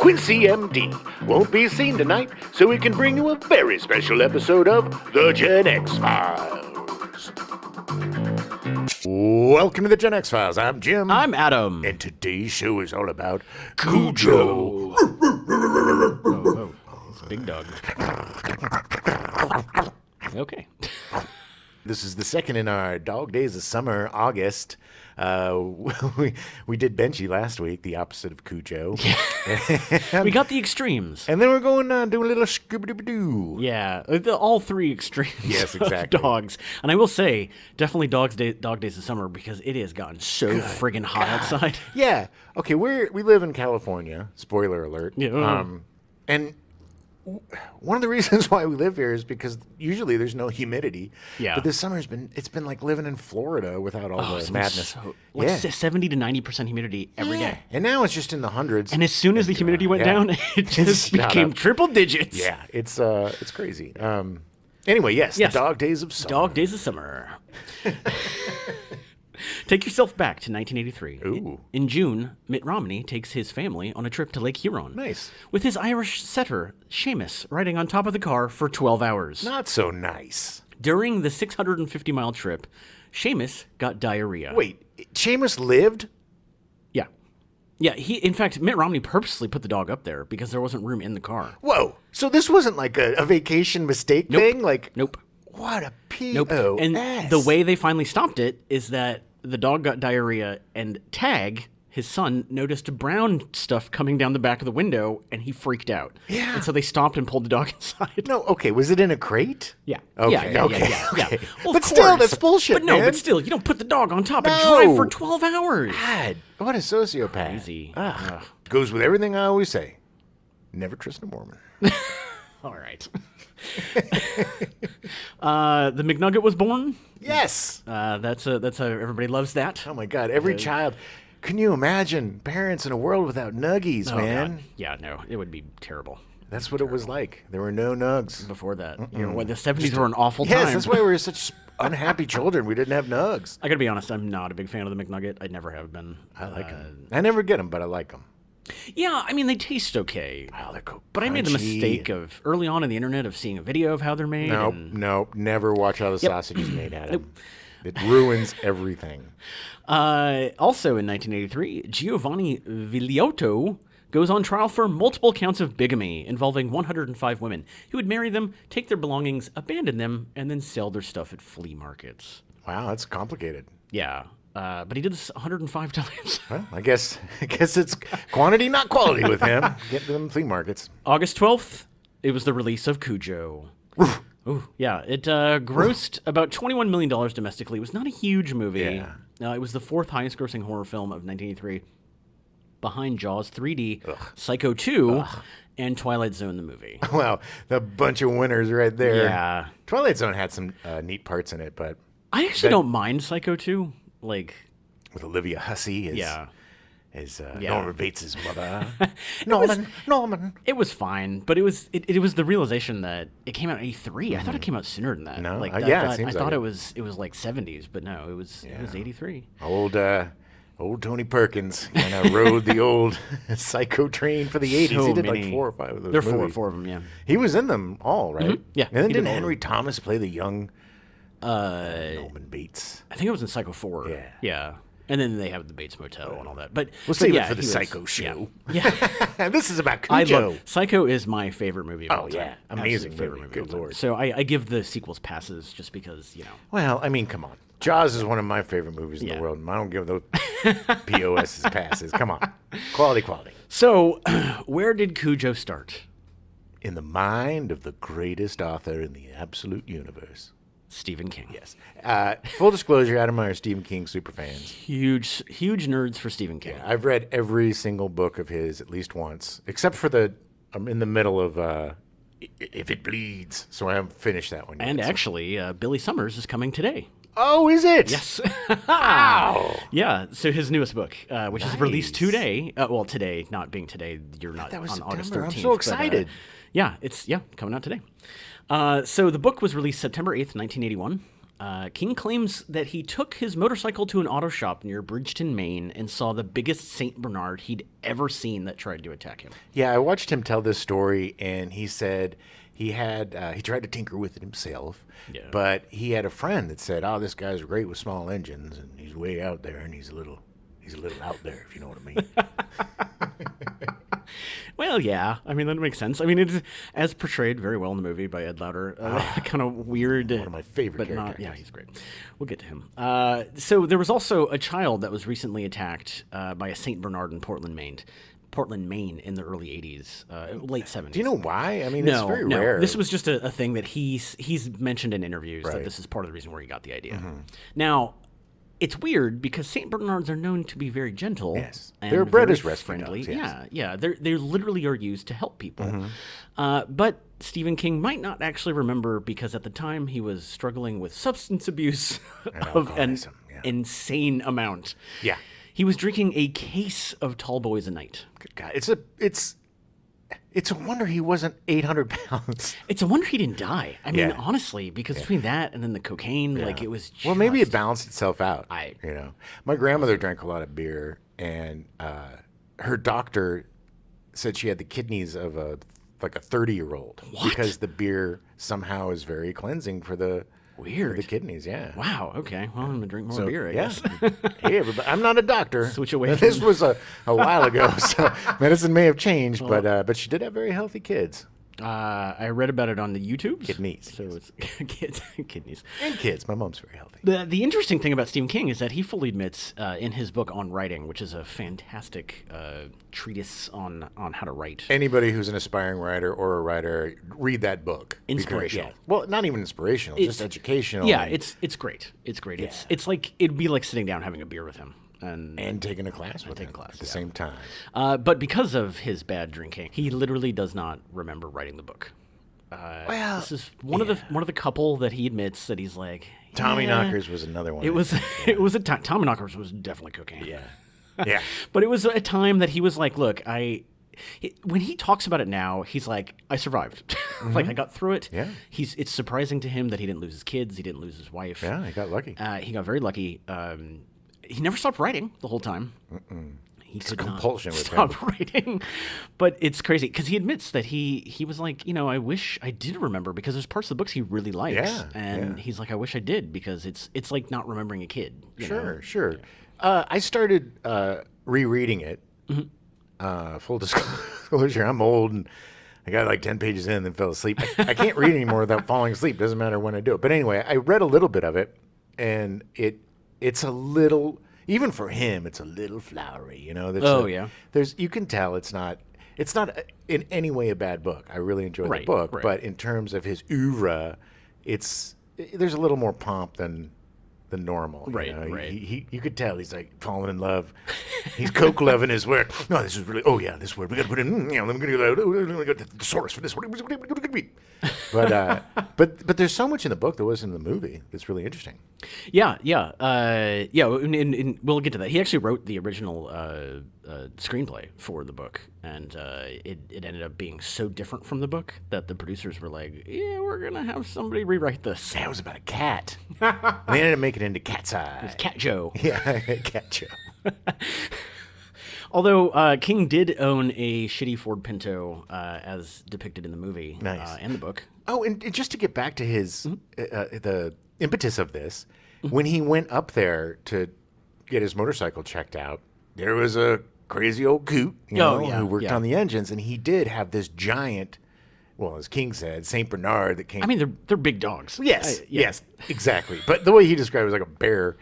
Quincy MD, won't be seen tonight, so we can bring you a very special episode of The Gen X Files. Welcome to The Gen X Files. I'm Jim. I'm Adam. And today's show is all about Cujo. Oh, it's a big dog. Okay. This is the second in our Dog Days of Summer, August. We did Benji last week, the opposite of Cujo. We got the extremes. And then we're going doing a little Scooby-Doo. Yeah, all three extremes Yes, exactly. of dogs. And I will say, definitely Dog Days of Summer, because it has gotten so friggin' hot outside. Yeah. Okay, we live in California. Spoiler alert. Yeah. And one of the reasons why we live here is because usually there's no humidity. Yeah. But this summer it's been like living in Florida without all the madness. Like 70 to 90% humidity every day. And now it's just in the hundreds. And as soon as the humidity went down, it just became triple digits. Yeah, it's crazy. Anyway, yes, the Dog Days of Summer. Dog Days of Summer. Take yourself back to 1983. Ooh. In June, Mitt Romney takes his family on a trip to Lake Huron. Nice. With his Irish setter, Seamus, riding on top of the car for 12 hours. Not so nice. During the 650-mile trip, Seamus got diarrhea. Wait, Seamus lived? Yeah. Yeah, in fact, Mitt Romney purposely put the dog up there because there wasn't room in the car. Whoa. So this wasn't like a vacation mistake thing? Nope. What a P.O.S. Nope. And the way they finally stopped it is that the dog got diarrhea, and Tag, his son, noticed brown stuff coming down the back of the window, and he freaked out. Yeah. And so they stopped and pulled the dog inside. No, okay. Was it in a crate? Yeah. Okay. Yeah. Well, but still, that's bullshit, But still, you don't put the dog on top and No. drive for 12 hours. God, what a sociopath. Crazy. Goes with everything I always say. Never trust a Mormon. All right. The McNugget was born. Yes. That's how everybody loves that. Oh, my God. Every child. Can you imagine parents in a world without nuggies, man? God. Yeah, no, it would be terrible. That's what it was like. There were no nugs. Before that. You know, the 70s were an awful time. Yes, that's why we were such unhappy children. We didn't have nugs. I gotta be honest, I'm not a big fan of the McNugget. I never have been. I like them. I never get them, but I like them. Yeah, I mean, they taste okay. Oh, they're But I made the crunchy. mistake of, early on in the internet, of seeing a video of how they're made. Nope. Never watch how the sausage is made, Adam. It ruins everything. Also in 1983, Giovanni Viliotto goes on trial for multiple counts of bigamy involving 105 women. He would marry them, take their belongings, abandon them, and then sell their stuff at flea markets. Wow, that's complicated. Yeah. But he did this 105 times. Well, I guess it's quantity, not quality with him. Get to them flea markets. August 12th, it was the release of Cujo. Ooh, yeah, it grossed about $21 million domestically. It was not a huge movie. Yeah. It was the fourth highest grossing horror film of 1983, behind Jaws 3D, Psycho 2, and Twilight Zone the movie. Wow, the bunch of winners right there. Yeah. Twilight Zone had some neat parts in it, but I actually don't mind Psycho 2. Like, with Olivia Hussey as Norman Bates' mother. Norman. It was fine, but it was the realization that it came out in 83. I thought it came out sooner than that. No? Like, It I seems thought like it was like 70s, but no, it was 83. Old Tony Perkins kind of rode the old Psycho train for the 80s. So He did many. like 4 or 5 of those There are movies. four of them, yeah. He was in them all, right? Mm-hmm. Yeah, And then he did didn't all of Henry Thomas play the young Norman Bates? I think it was in Psycho 4. Yeah. Yeah. And then they have the Bates Motel and all that. But We'll save yeah, it for the he was- Psycho show. Yeah. This is about I Cujo. love Psycho is my favorite movie of all time. yeah. Amazing Absolute favorite movie. movie. Good of all time. Lord. So I give the sequels passes just because, Well, I mean, come on. Jaws is one of my favorite movies in Yeah. the world. And I don't give those POS's passes. Come on. Quality. So, where did Cujo start? In the mind of the greatest author in the absolute universe. Stephen King. Yes. Full disclosure, Adam and I are Stephen King super fans. Huge nerds for Stephen King. I've read every single book of his at least once, except for I'm in the middle of If It Bleeds, so I haven't finished that one yet. And actually, Billy Summers is coming today. Oh, is it? Yes. Wow. Yeah, so his newest book, which is released today. Well, today, not being today, you're not That was on August September. 13th. I'm so excited. It's coming out today. So the book was released September 8th, 1981. King claims that he took his motorcycle to an auto shop near Bridgeton, Maine, and saw the biggest Saint Bernard he'd ever seen that tried to attack him. Yeah, I watched him tell this story, and he said he tried to tinker with it himself, but he had a friend that said, "Oh, this guy's great with small engines, and he's way out there, and he's a little out there, if you know what I mean." Well, yeah. I mean, that makes sense. I mean, it's as portrayed very well in the movie by Ed Lauter. Kind of weird. One of my favorite but characters. Yeah, he's great. We'll get to him. So there was also a child that was recently attacked by a Saint Bernard in Portland, Maine in the early 80s, late 70s. Do you know why? I mean, No, it's very no. rare. This was just a thing that he's mentioned in interviews that Right. this is part of the reason where he got the idea. Now, it's weird because Saint Bernards are known to be very gentle. Yes. and They're bred very as rescue friendly. dogs, yes. Yeah. They literally are used to help people. But Stephen King might not actually remember because at the time he was struggling with substance abuse of an alcoholism, yeah. insane amount. Yeah. He was drinking a case of Tall Boys a night. Good God, it's a wonder he wasn't 800 pounds. It's a wonder he didn't die. I mean, Yeah. honestly, because between that and then the cocaine, like it was. Well, maybe it just- balanced itself out. My grandmother drank a lot of beer, and her doctor said she had the kidneys of a 30-year-old because the beer somehow is very cleansing for the Weird. the kidneys. Yeah. Wow. Okay. Well, I'm gonna drink more beer. I guess. Hey, everybody, I'm not a doctor. Switch away This from- was a while ago, so medicine may have changed, but she did have very healthy kids I read about it on the YouTube. Kidneys. So it's kidneys. and kids. My mom's very healthy. The interesting thing about Stephen King is that he fully admits in his book On Writing, which is a fantastic treatise on how to write. Anybody who's an aspiring writer or a writer, read that book. Because- Inspirational. Well, not even inspirational, just educational. Yeah, and- it's great. It's great. It's like it'd be like sitting down having a beer with him and taking a class with him at the same time. But because of his bad drinking, he literally does not remember writing the book. Well, This is one of the couple that he admits that he's like Tommy "Yeah." Knockers was another one. It was it was a time. Tommy Knockers was definitely cocaine. Yeah. But it was a time that he was like, look, when he talks about it now, he's like, I survived. Like I got through it. Yeah. It's surprising to him that he didn't lose his kids. He didn't lose his wife. Yeah, I got lucky. He got very lucky. He never stopped writing the whole time. He could compulsion not with stop writing. But it's crazy because he admits that he was like, I wish I did remember because there's parts of the books he really likes. Yeah, And he's like, I wish I did because it's like not remembering a kid. you know? Sure. I started rereading it. Full disclosure, I'm old and I got like 10 pages in and then fell asleep. I can't read anymore without falling asleep. Doesn't matter when I do it. But anyway, I read a little bit of it, and it's a little, even for him, it's a little flowery. There's you can tell it's not in any way a bad book. I really enjoy the book, right. but in terms of his oeuvre, there's a little more pomp than normal. Right, you know? right. You could tell he's like falling in love. He's coke loving his work. No, this is really. Oh yeah, this word we got to put in. I'm going to get the thesaurus for this. What is it going to be? But there's so much in the book that wasn't in the movie that's really interesting. Yeah. And we'll get to that. He actually wrote the original screenplay for the book, and it ended up being so different from the book that the producers were like, "Yeah, we're gonna have somebody rewrite this." That was about a cat. And they ended up making it into Cat's Eye. It's Cat Joe. Yeah, Cat Joe. Although King did own a shitty Ford Pinto, as depicted in the movie and the book. Oh, and just to get back to his the impetus of this, when he went up there to get his motorcycle checked out, there was a crazy old coot, who worked on the engines, and he did have this giant, well, as King said, Saint Bernard that came. I mean, they're big dogs. Yes, yes, exactly. But the way he described it was like a bear,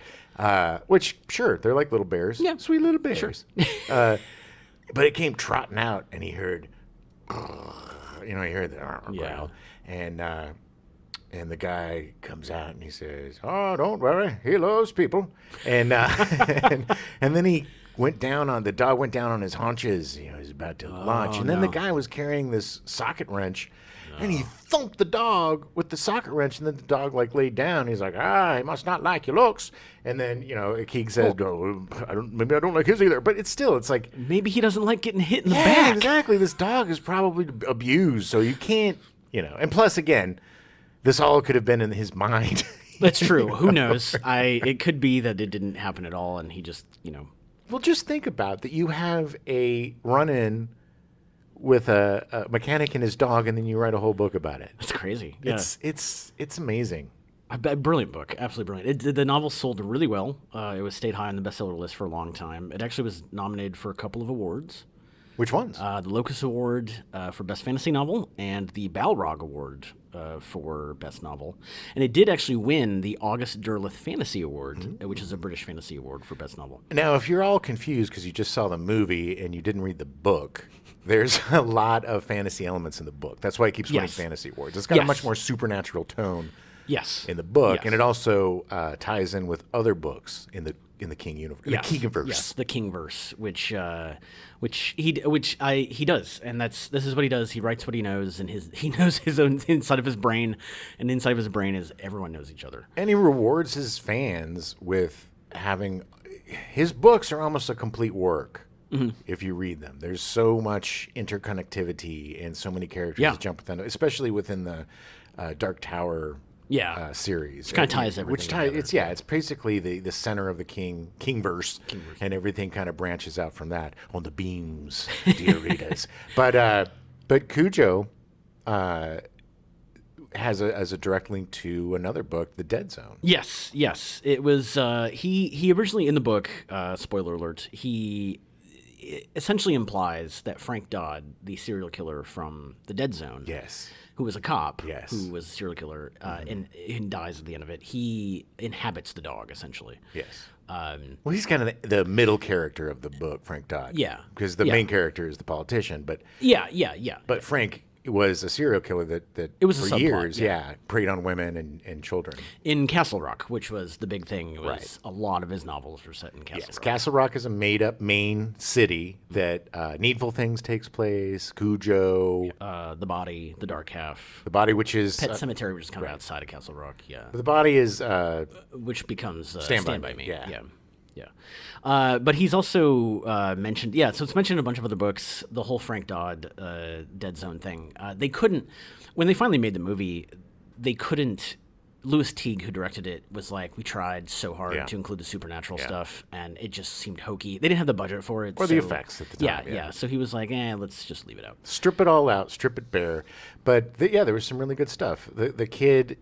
which, sure, they're like little bears. Yeah. Sweet little bears. Sure. But it came trotting out, and he heard, he heard the growl. And the guy comes out, and he says, "Oh, don't worry, he loves people." And and then he went down on, the dog went down on his haunches. He was about to launch. And then the guy was carrying this socket wrench, and he thumped the dog with the socket wrench, and then the dog laid down. He's like, he must not like your looks. And then, King says, maybe I don't like his either. But it's like, maybe he doesn't like getting hit in the back. Exactly. This dog is probably abused, so you can't, and plus, again, this all could have been in his mind. That's true. Who knows? It could be that it didn't happen at all, and he just, Well, just think about that. You have a run-in with a mechanic and his dog, and then you write a whole book about it. That's crazy. Yeah. It's amazing. A brilliant book, absolutely brilliant. The novel sold really well. It stayed high on the bestseller list for a long time. It actually was nominated for a couple of awards. Which ones? The Locus Award for Best Fantasy Novel and the Balrog Award for Best Novel. And it did actually win the August Derleth Fantasy Award, which is a British fantasy award for Best Novel. Now, if you're all confused because you just saw the movie and you didn't read the book, there's a lot of fantasy elements in the book. That's why it keeps winning fantasy awards. It's got a much more supernatural tone. Yes. In the book, and it also ties in with other books in the King universe, the Kingverse. Yes, the Kingverse, which he does, and this is what he does. He writes what he knows, and he knows his own inside of his brain, and inside of his brain is everyone knows each other. And he rewards his fans with having his books are almost a complete work. If you read them, there's so much interconnectivity and so many characters that jump within, especially within the Dark Tower. Series. Which kind of ties everything together. It's basically the center of the Kingverse, and everything kind of branches out from that on the beams, dear readers. But Cujo has a direct link to another book, The Dead Zone. Yes. It was he originally in the book, spoiler alert, he essentially implies that Frank Dodd, the serial killer from The Dead Zone, who was a cop, who was a serial killer, and dies at the end of it. He inhabits the dog, essentially. Yes. Well, he's kind of the middle character of the book, Frank Dodd. Yeah. Because the main character is the politician, but yeah. But Frank was a serial killer that it was for a subplot, years, preyed on women and children. In Castle Rock, which was the big thing, a lot of his novels were set in Castle Rock. Castle Rock is a made-up main city that Needful Things takes place, Cujo. The Body, The Dark Half. The Body, which is... Pet Cemetery, which is kind of outside of Castle Rock, The Body is... which becomes Stand By Me. Yeah. But he's also mentioned, so it's mentioned in a bunch of other books, the whole Frank Dodd Dead Zone thing. They couldn't, when they finally made the movie, they couldn't, Louis Teague, who directed it, was like, we tried so hard to include the supernatural stuff, and it just seemed hokey. They didn't have the budget for it. Or the effects at the time. Yeah. So he was like, let's just leave it out. Strip it all out, strip it bare. But there was some really good stuff. The kid...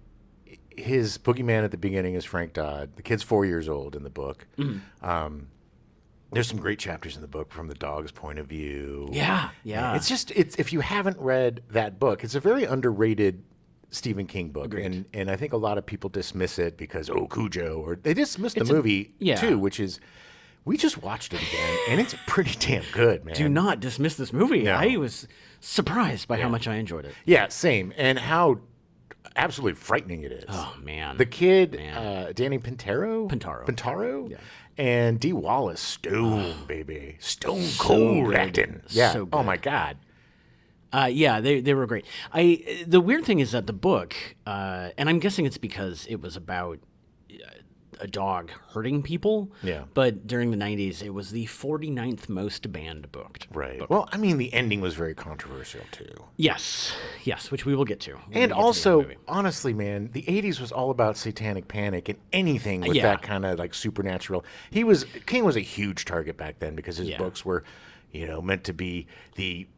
His boogeyman at the beginning is Frank Dodd. The kid's 4 years old in the book. There's some great chapters in the book from the dog's point of view. Yeah. It's if you haven't read that book, it's a very underrated Stephen King book. Agreed. And I think a lot of people dismiss it because, Cujo, or they dismiss the movie too, which is, we just watched it again, and it's pretty damn good, man. Do not dismiss this movie. No. I was surprised by how much I enjoyed it. Yeah, same. And how absolutely frightening it is. Oh, man. The kid, Danny Pintaro? Pintaro. Yeah. And Dee Wallace, baby. Stone cold acting. Yeah. So good. Oh, my God. They were great. The weird thing is that the book, and I'm guessing it's because it was about a dog hurting people. Yeah. But during the 90s, it was the 49th most banned book. Right. Well, I mean, the ending was very controversial, too. Yes, which we will get to. And also, honestly, man, the 80s was all about satanic panic and anything with that kind of, like, supernatural. King was a huge target back then because his books were, meant to be the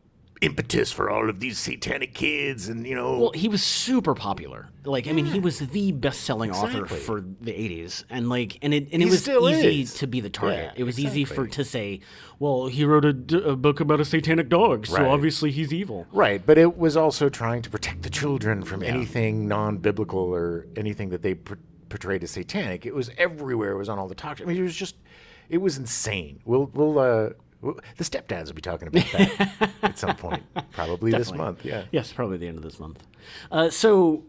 impetus for all of these satanic kids, and Well, he was super popular. He was the best-selling author for the 80s, and it was easy to be the target. Yeah, it was easy to say, well, he wrote a book about a satanic dog, so obviously he's evil. Right, but it was also trying to protect the children from anything non-biblical or anything that they portrayed as satanic. It was everywhere. It was on all the talk. I mean, it was insane. The stepdads will be talking about that at some point, probably this month. Yeah. Yes, probably the end of this month. So,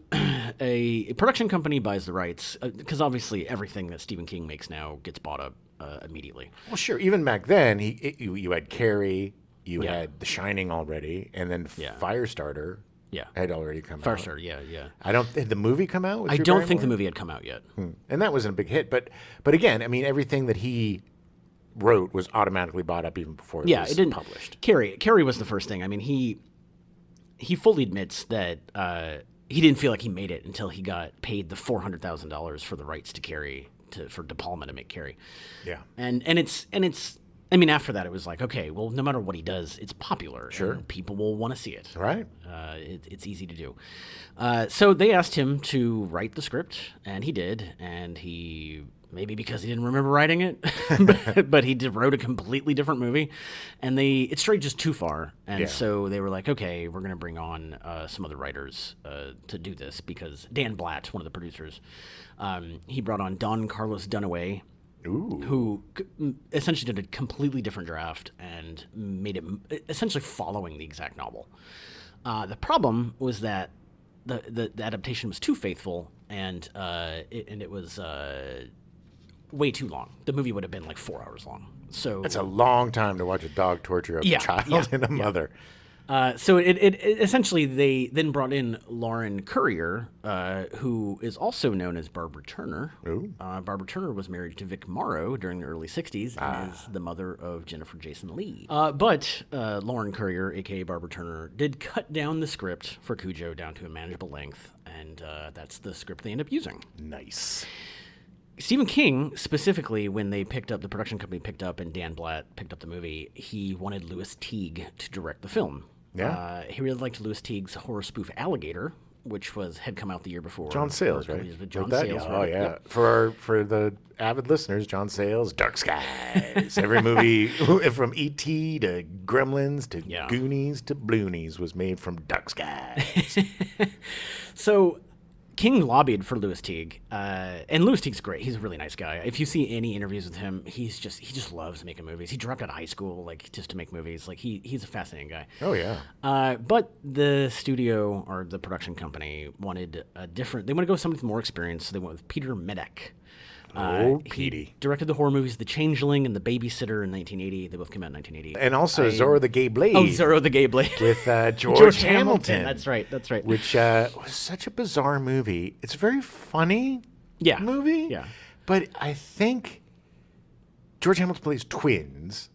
a production company buys the rights because obviously everything that Stephen King makes now gets bought up immediately. Well, sure. Even back then, you had Carrie, you had The Shining already, and then Firestarter. Yeah, had already come out. Firestarter, yeah. Did the movie come out? I don't think the movie had come out yet. And that wasn't a big hit. But again, I mean, everything that he wrote was automatically bought up even before it was published. Carrie was the first thing. I mean, he fully admits that he didn't feel like he made it until he got paid the $400,000 for the rights to Carrie for De Palma to make Carrie. Yeah. And it's I mean, after that, it was like, okay, well, no matter what he does, it's popular. Sure. And people will want to see it. Right. It's easy to do. So they asked him to write the script, and he did. And he, maybe because he didn't remember writing it, but he wrote a completely different movie. And it strayed just too far. And so they were like, okay, we're going to bring on some other writers to do this, because Dan Blatt, one of the producers, he brought on Don Carlos Dunaway, who essentially did a completely different draft and made it essentially following the exact novel. The problem was that the adaptation was too faithful, and it was way too long. The movie would have been like 4 hours long. So it's a long time to watch a dog torture a child and a mother. So it essentially, they then brought in Lauren Currier, who is also known as Barbara Turner. Barbara Turner was married to Vic Morrow during the early 60s and is the mother of Jennifer Jason Leigh. But Lauren Currier, a.k.a. Barbara Turner, did cut down the script for Cujo down to a manageable length, and that's the script they end up using. Nice. Stephen King, specifically, when the production company picked up and Dan Blatt picked up the movie, he wanted Louis Teague to direct the film. Yeah. He really liked Louis Teague's horror spoof Alligator, which had come out from out. John Sayles, right? John Sayles, yeah. Oh, yeah. Yep. For the avid listeners, John Sayles, Dark Skies. Every movie from E.T. to Gremlins to Goonies to Bloonies was made from Dark Skies. So King lobbied for Louis Teague, and Louis Teague's great. He's a really nice guy. If you see any interviews with him, he just loves making movies. He dropped out of high school just to make movies. Like he's a fascinating guy. Oh yeah. But the studio or the production company wanted they want to go with somebody with more experience. So they went with Peter Medak. Petey. He directed the horror movies The Changeling and The Babysitter in 1980. They both came out in 1980. And also Zorro the Gay Blade. Oh, Zorro the Gay Blade. With George Hamilton. That's right. Which was such a bizarre movie. It's a very funny movie. Yeah. But I think George Hamilton plays twins.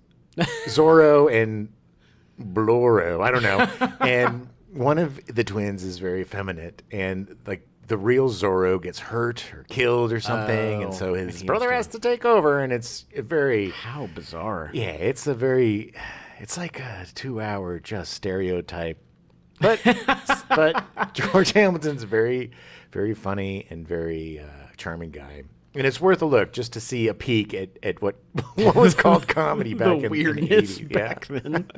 Zorro and Bloro. I don't know. And one of the twins is very effeminate. And like, the real Zorro gets hurt or killed or something, and so his brother has to take over, and it's very... How bizarre. Yeah, it's like a 2-hour just stereotype. But George Hamilton's very, very funny and very charming guy. And it's worth a look just to see a peek at what was called comedy back in the 80s. Back then.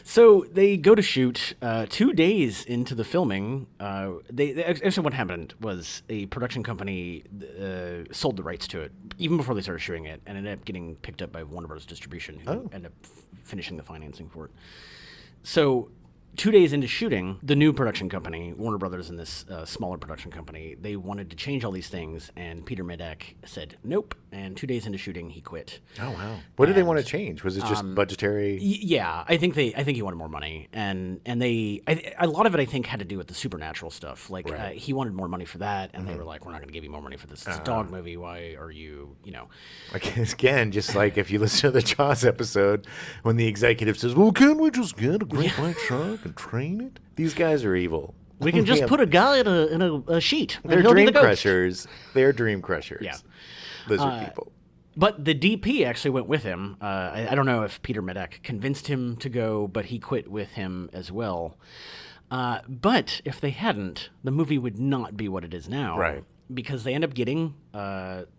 So they go to shoot 2 days into the filming. Actually, what happened was a production company sold the rights to it even before they started shooting it, and ended up getting picked up by Warner Bros. Distribution, who ended up finishing the financing for it. So 2 days into shooting, the new production company, Warner Brothers and this smaller production company, they wanted to change all these things, and Peter Medak said nope. And 2 days into shooting, he quit. Oh wow! What did they want to change? Was it just budgetary? Yeah, I think he wanted more money, and a lot of it I think had to do with the supernatural stuff. Like he wanted more money for that, and they were like, "We're not going to give you more money for this. It's a dog movie. Why are you Again, just like if you listen to the Jaws episode, when the executive says, "Well, can't we just get a great white shark and train it?" These guys are evil. We can just put a guy in a sheet. They're dream crushers. They're dream crushers. Yeah. Lizard people. But the DP actually went with him. I don't know if Peter Medak convinced him to go, but he quit with him as well. But if they hadn't, the movie would not be what it is now. Right. Because they end up getting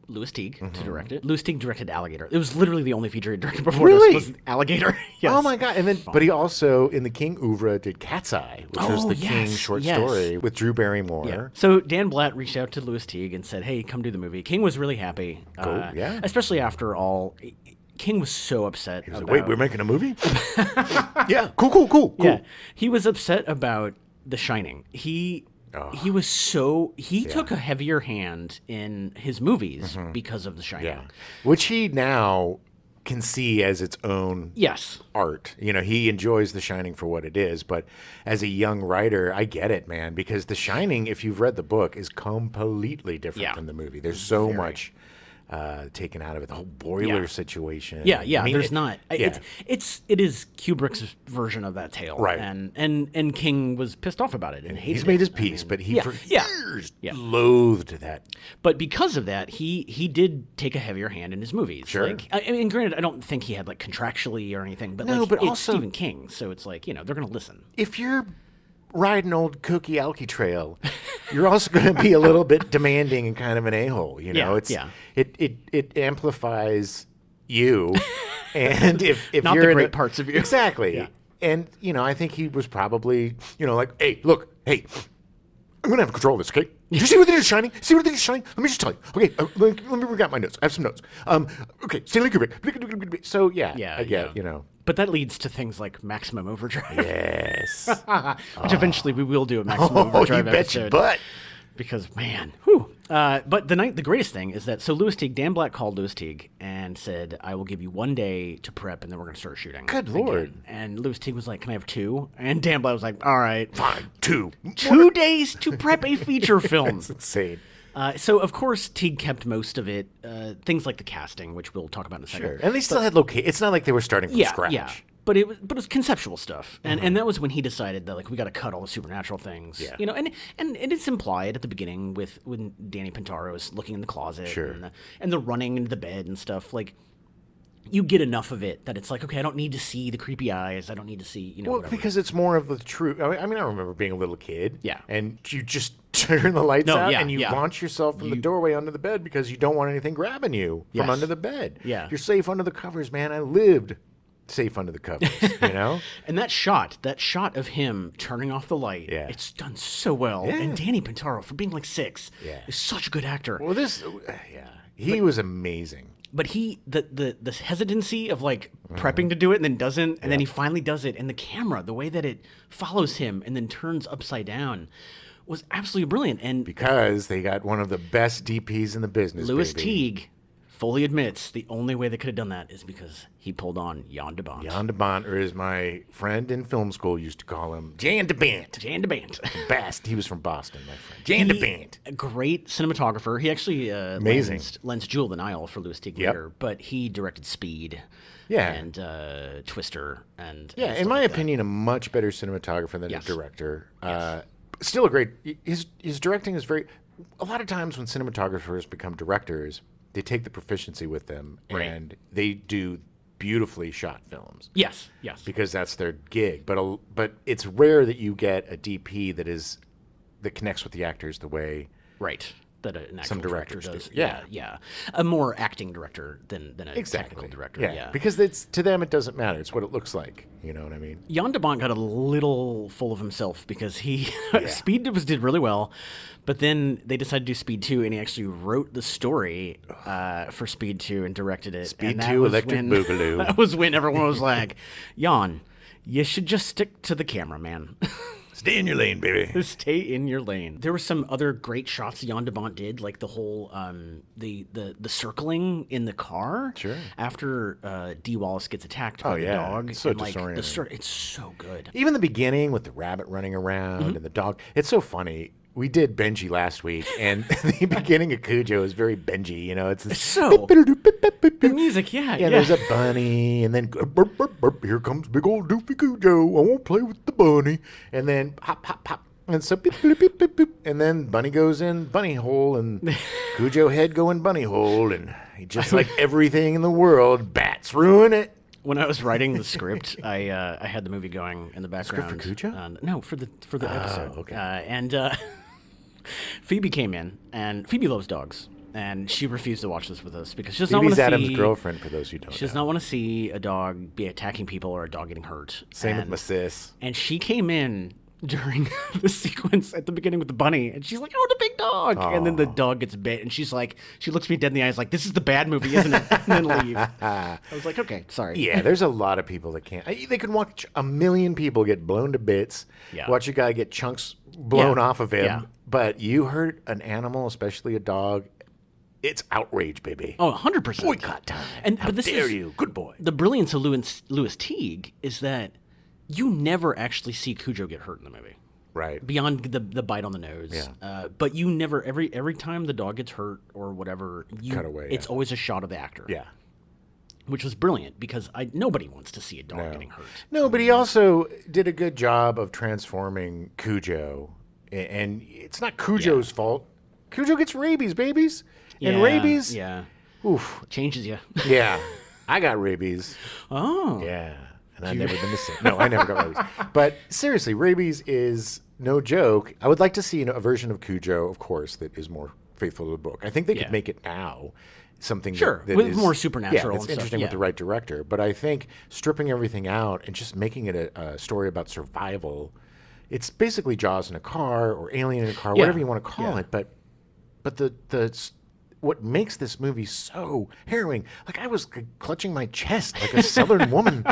Louis Teague to direct it. Louis Teague directed Alligator. It was literally the only feature he directed before this was Alligator. Yes. Oh my god! And then, but he also in the King oeuvre did Cat's Eye, which was the King short story with Drew Barrymore. Yeah. So Dan Blatt reached out to Louis Teague and said, "Hey, come do the movie." King was really happy. Cool. Yeah. Especially after all. King was so upset. He was like, "Wait, we're making a movie?" Yeah. Cool. Yeah. He was upset about The Shining. He took a heavier hand in his movies because of The Shining. Yeah. Which he now can see as its own art. He enjoys The Shining for what it is, but as a young writer, I get it, man, because The Shining, if you've read the book, is completely different than the movie. There's so much taken out of it. The whole boiler situation. Yeah, I mean, there's not. Yeah. It is Kubrick's version of that tale, Right. And King was pissed off about it and hated He's made his it. peace, but he for years Yeah. loathed that. But because of that, he did take a heavier hand in his movies. Sure. Like, I mean, granted, I don't think he had like contractually or anything, but No, like, but it's also- Stephen King, so it's like, they're gonna listen. If you're riding old Cookie Alky Trail, you're also going to be a little bit demanding and kind of an a-hole. It amplifies you, and if Not you're the in great parts of you. exactly. Yeah. And I think he was probably like, hey, look, hey, I'm going to have control of this, okay? Do you see where the is shining? See where the is shining? Let me just tell you. Okay, let me bring out my notes. I have some notes. Okay, Stanley Kubrick. So I get. But that leads to things like Maximum Overdrive. Yes. Which eventually we will do a Maximum Oh, Overdrive you bet episode. your butt. Because, man, whew. But the greatest thing is that, so Dan Black called Louis Teague and said, I will give you 1 day to prep and then we're going to start shooting. Good again. Lord. And Louis Teague was like, can I have 2? And Dan Black was like, all right. Fine, 2. 2 days to prep a feature film. That's insane. So, of course, Teague kept most of it. Things like the casting, which we'll talk about in a second. Sure. And they still had It's not like they were starting from scratch. Yeah. But it was conceptual stuff, and that was when he decided that like we got to cut all the supernatural things, Yeah. and it's implied at the beginning when Danny Pintaro is looking in the closet, Sure. and the running into the bed and stuff. Like, you get enough of it that it's like, okay, I don't need to see the creepy eyes, I don't need to see Well, whatever. because it's more of the true. I remember being a little kid. Yeah. And you just turn the lights No, out yeah, and you yeah. launch yourself from the doorway under the bed because you don't want anything grabbing you from Yes. under the bed. Yeah. You're safe under the covers, man. I lived safe under the covers, And that shot of him turning off the light, Yeah. it's done so well. Yeah. And Danny Pintaro, for being like 6, Yeah. is such a good actor. Well, he was amazing. But the hesitancy of like prepping to do it and then doesn't, and then he finally does it, and the camera, the way that it follows him and then turns upside down, was absolutely brilliant. And Because they got one of the best DPs in the business, Louis baby. Teague fully admits the only way they could have done that is because he pulled on Jan de Bont. Jan de Bont, or as my friend in film school used to call him, Jan de Bont. Jan de Bont. Best. He was from Boston, my friend. Jan de Bont. A great cinematographer. He actually Amazing. lensed Jewel of the Nile for Louis Teague Yep. later, but he directed Speed. Yeah. And Twister and Yeah, and in stuff my like that. opinion, a much better cinematographer than Yes. a director. Still a great. His directing is very. A lot of times when cinematographers become directors, they take the proficiency with them Right. and they do beautifully shot films Yes. because that's their gig. But it's rare that you get a DP that connects with the actors the way. Right. That an actual Some director directors does. do. Yeah. Yeah. A more acting director than a technical director. Yeah. Because to them it doesn't matter. It's what it looks like. You know what I mean? Jan de Bont got a little full of himself because he Speed did really well, but then they decided to do Speed 2, and he actually wrote the story for Speed 2 and directed it. Speed and that 2 was Electric when- Boogaloo. That was when everyone was like, Jan, you should just stick to the camera, man. Stay in your lane, baby. Stay in your lane. There were some other great shots Jan de Bont did, like the whole the circling in the car. Sure. After D. Wallace gets attacked by the yeah. dog. It's so and, like, disorienting. it's so good. Even the beginning with the rabbit running around Mm-hmm. and the dog. It's so funny. We did Benji last week, and the beginning of Cujo is very Benji. It's this So- The music, yeah. Yeah, there's a bunny, and then burp, burp, burp, here comes big old doofy Cujo. I won't play with the bunny. And then hop, hop, hop. And so beep, beep, beep, beep, beep. And then bunny goes in bunny hole, and Cujo head go in bunny hole, and he just like everything in the world, bats ruin it. When I was writing the script, I had the movie going in the background. for Cujo? No, for the episode. okay. And Phoebe came in, and Phoebe loves dogs, and she refused to watch this with us because she does not want Phoebe's to Adam's see. girlfriend, for those who don't She does know. not want to see a dog be attacking people or a dog getting hurt. Same with And- my sis. And she came in during the sequence at the beginning with the bunny, and she's like, "Oh, the big dog!" And then the dog gets bit, and she's like, she looks me dead in the eyes, like, "This is the bad movie, isn't it?" And then leave. I was like, "Okay, sorry." Yeah, there's a lot of people that can't. They can watch a million people get blown to bits, Yeah. watch a guy get chunks blown Yeah. off of him, Yeah. but you hurt an animal, especially a dog, it's outrage, baby. Oh, 100%. Boycott time. And How but this dare is you? Good boy. the brilliance of Louis Teague is that you never actually see Cujo get hurt in the movie. Right. Beyond the bite on the nose. Yeah. But you never every time the dog gets hurt or whatever, Cut away, it's always a shot of the actor. Yeah. Which was brilliant because nobody wants to see a dog getting hurt. No, but he also did a good job of transforming Cujo. And it's not Cujo's fault. Cujo gets rabies, babies. And rabies. Yeah. Oof. Changes you. Yeah. I got rabies. Oh. Yeah. And I've never been the same. No, I never got rabies. But seriously, rabies is no joke. I would like to see a version of Cujo, of course, that is more faithful to the book. I think they could make it now something that with is more supernatural that's and interesting stuff. with the right director. But I think stripping everything out and just making it a story about survival, it's basically Jaws in a car or Alien in a car, whatever you want to call it. But the what makes this movie so harrowing, like I was clutching my chest like a Southern woman,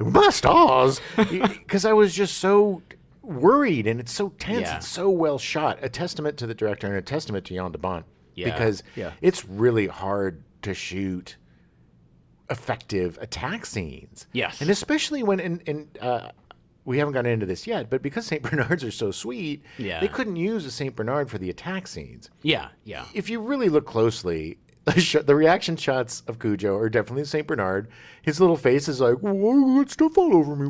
my stars, because I was just so worried, and it's so tense. Yeah. It's so well shot. A testament to the director and a testament to Jan de Bont, because Yeah. it's really hard to shoot effective attack scenes. Yes. And especially when we haven't gotten into this yet, but because St. Bernards are so sweet, they couldn't use a St. Bernard for the attack scenes. Yeah. If you really look closely, the reaction shots of Cujo are definitely St. Bernard. His little face is like, "Whoa, got stuff all over me.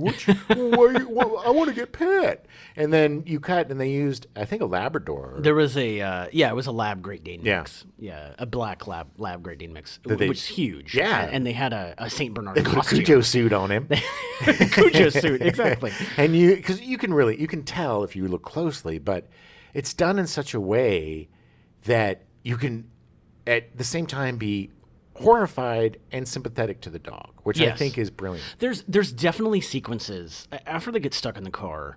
I want to get pet." And then you cut, and they used, I think, a Labrador. There was it was a Lab Great Dane Yeah. mix. Yeah, a black Lab Great Dane mix, they- which is huge. Yeah. And they had a St. Bernard They put a costume. Cujo suit on him. Cujo suit, exactly. And because you can tell if you look closely, but it's done in such a way that you can at the same time be horrified and sympathetic to the dog, which I Yes. think is brilliant. There's definitely sequences after they get stuck in the car.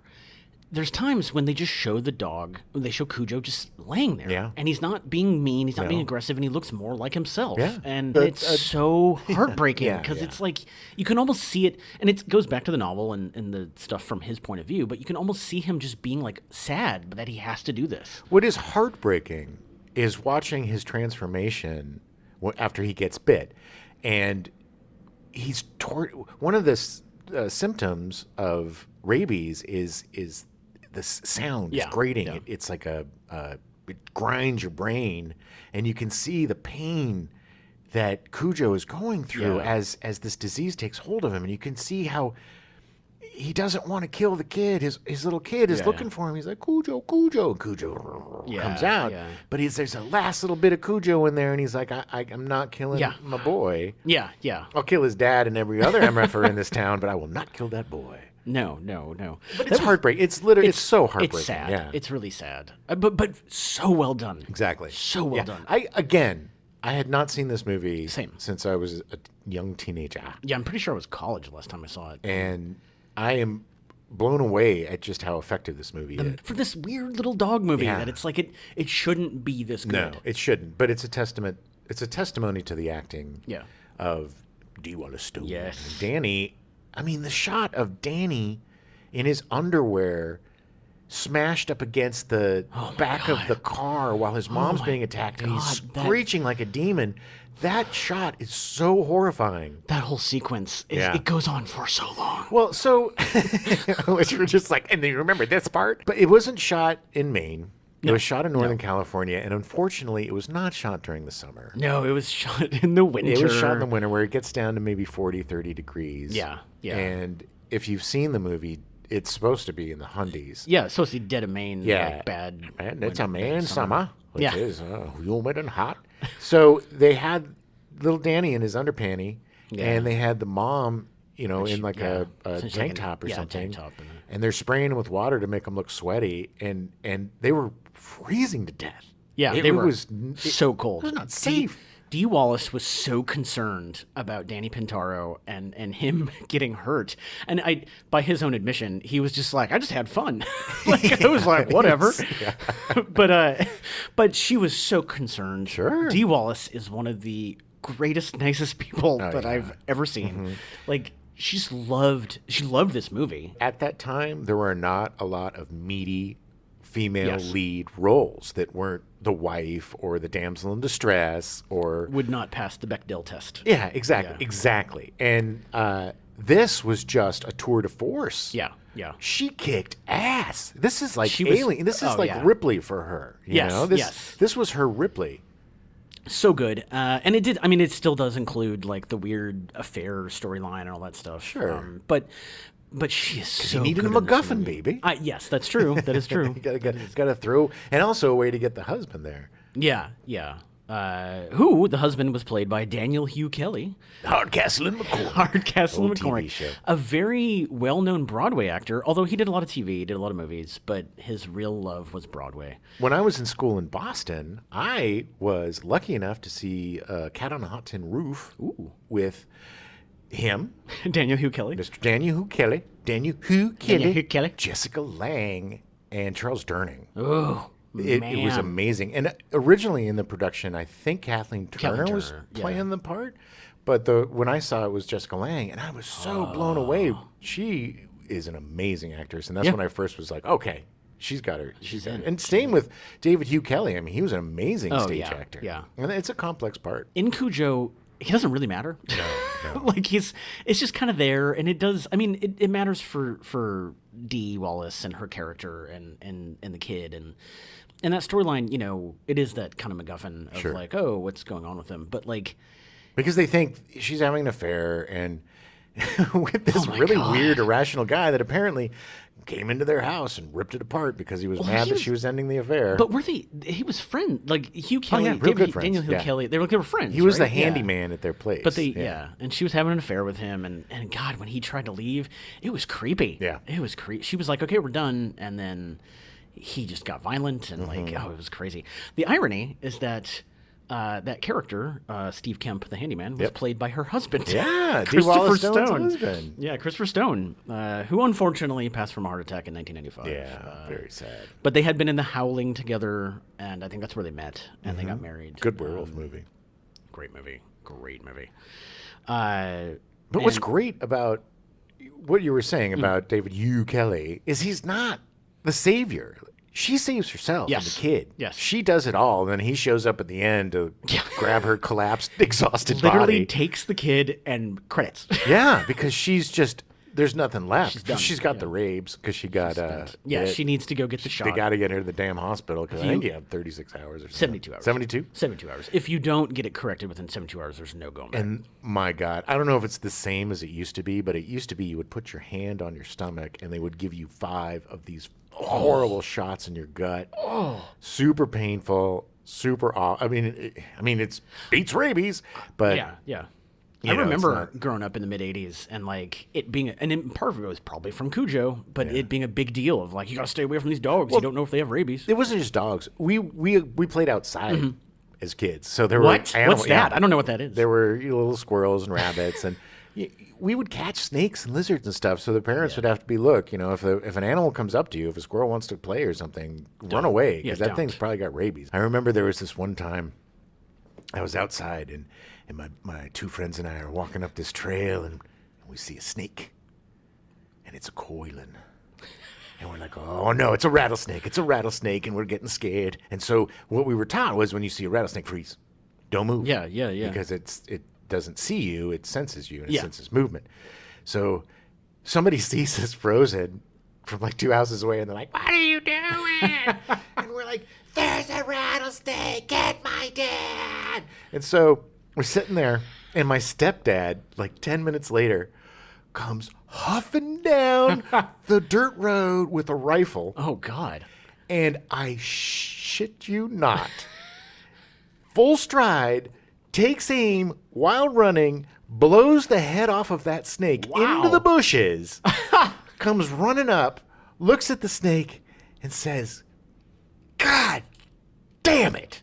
There's times when they just show the dog, they show Cujo just laying there. Yeah. And he's not being mean, he's not being aggressive, and he looks more like himself. Yeah. And it's so heartbreaking because yeah. it's like you can almost see it, and it goes back to the novel and the stuff from his point of view, but you can almost see him just being like sad that he has to do this. What is heartbreaking is watching his transformation after he gets bit, and he's one of the symptoms of rabies is the sound is grating. Yeah. It's like it grinds your brain, and you can see the pain that Cujo is going through as this disease takes hold of him, and you can see how he doesn't want to kill the kid. His little kid is looking for him. He's like, Cujo, Cujo. And Cujo comes out. Yeah. But there's a last little bit of Cujo in there, and he's like, I'm not killing my boy. Yeah. I'll kill his dad and every other MFer in this town, but I will not kill that boy. No. But it's heartbreaking. It's literally, it's so heartbreaking. It's sad. Yeah. It's really sad. But so well done. Exactly. So well done. I had not seen this movie Same. since I was a young teenager. Yeah, I'm pretty sure it was college last time I saw it. And I am blown away at just how effective this movie is. For this weird little dog movie Yeah. that it's like it shouldn't be this good. No, it shouldn't. But it's a testament. It's a testimony to the acting. Yeah. Of Do You Want to Stew? Yes. And Danny. I mean, the shot of Danny in his underwear, smashed up against the back of the car while his mom's being attacked, and he's screeching like a demon. That shot is so horrifying. That whole sequence, it goes on for so long. Well, so which we're just like, and then you remember this part, but it wasn't shot in Maine. It was shot in Northern California, and unfortunately, it was not shot during the summer. No, it was shot in the winter. It was shot in the winter where it gets down to maybe 40, 30 degrees. Yeah. And if you've seen the movie, it's supposed to be in the Hundies. Yeah, it's supposed to be dead of Maine. Like bad. And it's a Maine summer, which Yeah. is humid and hot. So they had little Danny in his underpanty, and they had the mom, in like a tank top or something. Tank top and they're spraying him with water to make him look sweaty, and they were freezing to death. Yeah, it they were was so cold. It was not safe. Dee Wallace was so concerned about Danny Pintaro and him getting hurt. And by his own admission, he was just like, I just had fun. I was like, whatever. But she was so concerned. Sure. Dee Wallace is one of the greatest, nicest people that I've ever seen. Mm-hmm. Like, she loved this movie. At that time, there were not a lot of meaty female lead roles that weren't the wife or the damsel in distress or Would not pass the Bechdel test. exactly. And This was just a tour de force. Yeah, yeah. She kicked ass. This is like She was- Alien. This is like yeah. Ripley for her. You Yes, know? yes. This was her Ripley. So good. And it did, I mean, it still does include like the weird affair storyline and all that stuff. Sure. But she is so You needed a good in this MacGuffin, movie. baby. Yes, that's true. That is true. You gotta throw, and also a way to get the husband there. Yeah, yeah. Who, the husband, was played by Daniel Hugh Kelly. Hardcastle and McCoy. Hardcastle Old McCormick. TV show. A very well-known Broadway actor, although he did a lot of TV, did a lot of movies, but his real love was Broadway. When I was in school in Boston, I was lucky enough to see Cat on a Hot Tin Roof with him, Daniel Hugh Kelly. Mr. Daniel Hugh Kelly, Kelly. Jessica Lange, and Charles Durning. Oh, It was amazing. And originally in the production, I think Kathleen Turner was Turner, playing the part. But when I saw it was Jessica Lange, and I was so blown away. She is an amazing actress. And that's when I first was like, okay, she's got her. She's in. And same with David Hugh Kelly. I mean, he was an amazing stage actor. Yeah. And it's a complex part. In Cujo, he doesn't really matter. No. Like it's just kind of there, and it does. I mean, it matters for Dee Wallace and her character and the kid and that storyline. You know, it is that kind of MacGuffin of like, oh, what's going on with him? But like, because they think she's having an affair and with this my really God. weird, irrational guy that apparently came into their house and ripped it apart because he was mad that she was ending the affair. but he was friend like Hugh Kelly, real good friends. Daniel Hugh Yeah. Kelly. They were friends. He was right? the handyman at their place. But and she was having an affair with him, and God, when he tried to leave, it was creepy. Yeah. It was creepy. She was like, okay, we're done, and then he just got violent, and like, oh, it was crazy. The irony is that that character, Steve Kemp, the handyman, was played by her husband. Yeah, Dee Christopher Wallace Stone's Stone. husband. Yeah, Christopher Stone, who unfortunately passed from a heart attack in 1995. Yeah, very sad. But they had been in The Howling together, and I think that's where they met, and they got married. Good werewolf movie. Great movie. Great movie. But what's great about what you were saying about David Hugh Kelly is he's not the savior. She saves herself and the kid. Yes. She does it all. And then he shows up at the end to grab her collapsed, exhausted Literally body. takes the kid and credits. Yeah, because she's just, there's nothing left. She's done, She's got the rabes because she got, she needs to go get the shot. they got to get her to the damn hospital because I think you have 36 hours or something. 72 hours. 72? 72 hours. If you don't get it corrected within 72 hours, there's no going back. And my God, I don't know if it's the same as it used to be, but it used to be you would put your hand on your stomach and they would give you 5 of these horrible shots in your gut. Oh, super painful, super off. I mean, it's beats rabies, but yeah. You I know, remember it's growing up in the mid '80s and like it being, part of it was probably from Cujo, but it being a big deal of like you got to stay away from these dogs. You don't know if they have rabies. it wasn't just dogs. We played outside as kids, so there What? were animals. What's that? I don't know what that is. There were little squirrels and rabbits, and we would catch snakes and lizards and stuff. So the parents would have to be, look, if an animal comes up to you, if a squirrel wants to play or something, run away because that thing's probably got rabies. I remember there was this one time I was outside and my 2 friends and I are walking up this trail and we see a snake and it's a coiling. And we're like, oh, no, it's a rattlesnake. It's a rattlesnake. And we're getting scared. And so what we were taught was when you see a rattlesnake, freeze. Don't move. Yeah. Because it doesn't see you. It senses you and it senses movement. So somebody sees us frozen from like 2 houses away and they're like, what are you doing? And we're like, there's a rattlesnake. Get my dad. And so we're sitting there and my stepdad, like 10 minutes later, comes huffing down the dirt road with a rifle. Oh God. And I shit you not, full stride, takes aim while running, blows the head off of that snake into the bushes, comes running up, looks at the snake, and says, God damn it.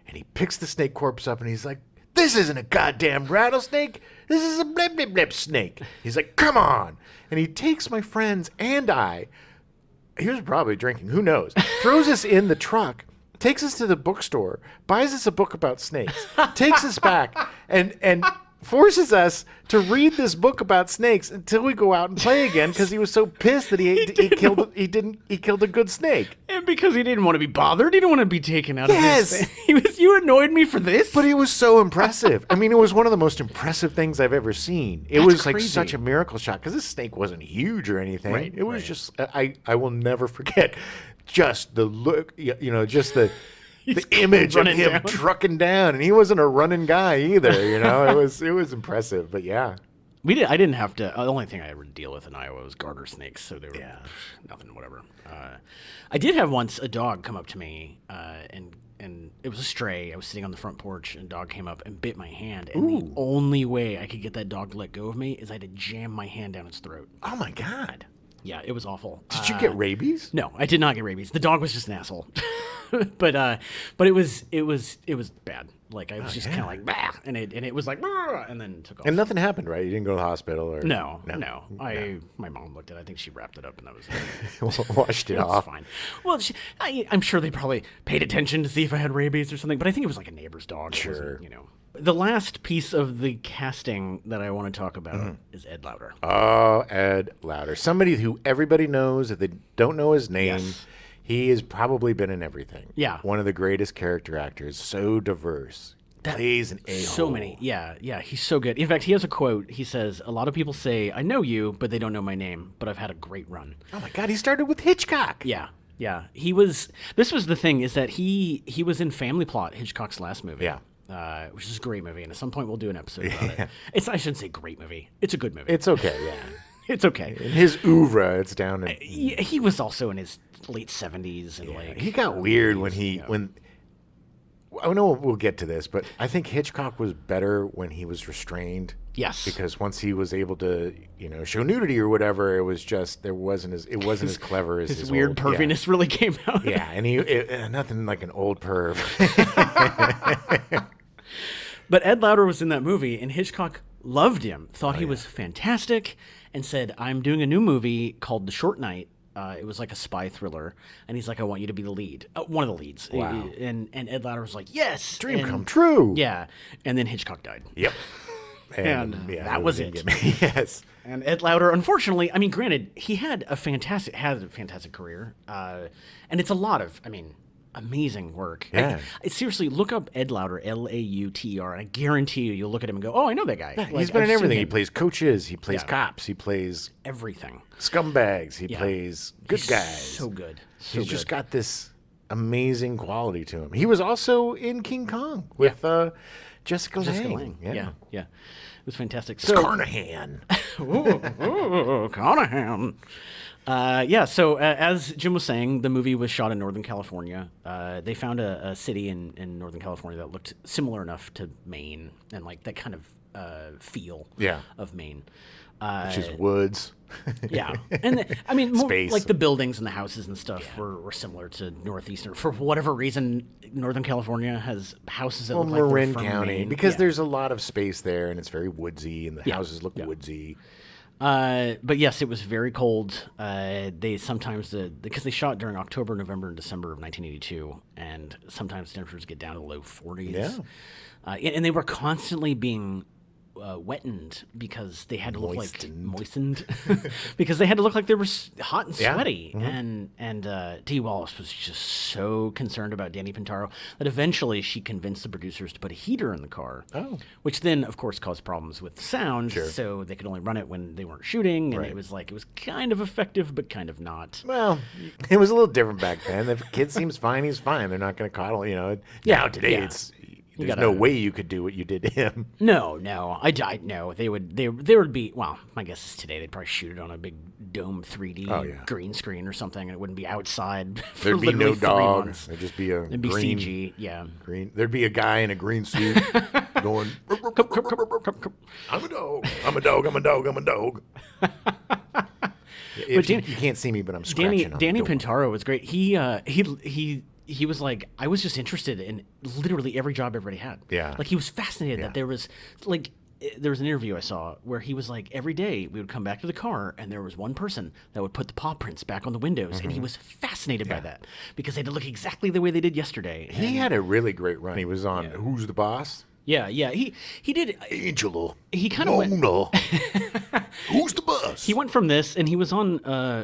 And he picks the snake corpse up and he's like, this isn't a goddamn rattlesnake. This is a blip blip blip snake. He's like, come on. And he takes my friends and I, he was probably drinking, who knows, throws us in the truck, takes us to the bookstore, buys us a book about snakes, takes us back, and forces us to read this book about snakes until we go out and play again because he was so pissed that he killed a good snake. And because he didn't want to be bothered, he didn't want to be taken out Yes. of his thing. You annoyed me for this? But it was so impressive. I mean, it was one of the most impressive things I've ever seen. It was like such a miracle shot because this snake wasn't huge or anything. Right, it was just, I will never forget just the look, just the image of him trucking down, and he wasn't a running guy either. It was impressive. But yeah, I didn't have to. The only thing I ever deal with in Iowa was garter snakes, so they were nothing, whatever. I did have once a dog come up to me, and it was a stray. I was sitting on the front porch, and a dog came up and bit my hand. And the only way I could get that dog to let go of me is I had to jam my hand down its throat. Oh my God. Yeah, it was awful. Did you get rabies? No, I did not get rabies. The dog was just an asshole. but it was bad. Like I was just kind of like bah, and it was like bah, and then took off. And nothing happened, right? You didn't go to the hospital or no. My mom looked at it. I think she wrapped it up and that was it. Washed it off. Fine. Well, I'm sure they probably paid attention to see if I had rabies or something, but I think it was like a neighbor's dog. Sure. The last piece of the casting that I want to talk about is Ed Lauter. Oh, Ed Lauter. Somebody who everybody knows. If they don't know his name, Yes. he has probably been in everything. Yeah. One of the greatest character actors. So diverse. Plays an a-hole. So many. Yeah. He's so good. In fact, he has a quote. He says, "A lot of people say, I know you, but they don't know my name, but I've had a great run." Oh, my God. He started with Hitchcock. Yeah. This was the thing, is that he was in Family Plot, Hitchcock's last movie. Yeah. Which is a great movie, and at some point we'll do an episode about it. I shouldn't say great movie. It's a good movie. It's okay, yeah. It's okay. In his oeuvre, it's down in... He was also in his late 70s, and he got weird when I know we'll get to this, but I think Hitchcock was better when he was restrained. Yes. Because once he was able to, show nudity or whatever, it was just it wasn't as clever as his weird perviness really came out. Yeah, and nothing like an old perv. But Ed Lauter was in that movie, and Hitchcock loved him, thought he was fantastic, and said, "I'm doing a new movie called The Short Night." It was like a spy thriller, and he's like, "I want you to be the lead, one of the leads." Wow. And Ed Lauter was like, "Yes, Dream come true. Yeah, and then Hitchcock died. Yep. And that was it. Yes. And Ed Lauter, unfortunately, I mean, granted, he had a fantastic career, and it's a lot of, amazing work. Yeah. Seriously, look up Ed Lauter, Lauter, and I guarantee you'll look at him and go, "Oh, I know that guy." Yeah, he's been in everything. He plays coaches. He plays cops. He plays everything. Scumbags. He plays good guys. So good. He's just got this amazing quality to him. He was also in King Kong with Jessica Lange. Yeah. It was fantastic. It's Carnahan. Carnahan. So as Jim was saying, the movie was shot in Northern California. They found a city in Northern California that looked similar enough to Maine and like that kind of feel of Maine. Which is woods. Yeah. And more, Space. like the buildings and the houses and stuff were similar to Northeastern. For whatever reason, Northern California has houses that look like Marin they're from County, Maine. because there's a lot of space there and it's very woodsy and the houses look woodsy. But yes, it was very cold. They sometimes, because they shot during October, November, and December of 1982, and sometimes temperatures get down to the low 40s. Yeah. And they were constantly being wettened because they had to look like moistened because they had to look like they were hot and sweaty. And Dee Wallace was just so concerned about Danny Pintaro that eventually she convinced the producers to put a heater in the car, which then of course caused problems with the sound. So they could only run it when they weren't shooting, and it was kind of effective but kind of not. Well, it was a little different back then. If a kid seems fine, he's fine. They're not going to coddle, Now today it's there's no way you could do what you did to him. No. No, they would be. Well, my guess is today they'd probably shoot it on a big dome 3D green screen or something, and it wouldn't be outside. For There'd be no 3 dog. months. There'd just be It'd be green, CG. Yeah. Green. There'd be a guy in a green suit going. I'm a dog. I'm a dog. I'm a dog. I'm a dog. You can't see me, but I'm scratching. Danny Pintaro was great. He was like, I was just interested in literally every job everybody had. Yeah. Like he was fascinated that there was an interview I saw where he was like, every day we would come back to the car and there was one person that would put the paw prints back on the windows. And he was fascinated by that because they had to look exactly the way they did yesterday. He had a really great run. He was on Who's the Boss? Yeah. He did. Angela. He kind of went. Who's the boss? He went from this, and he was on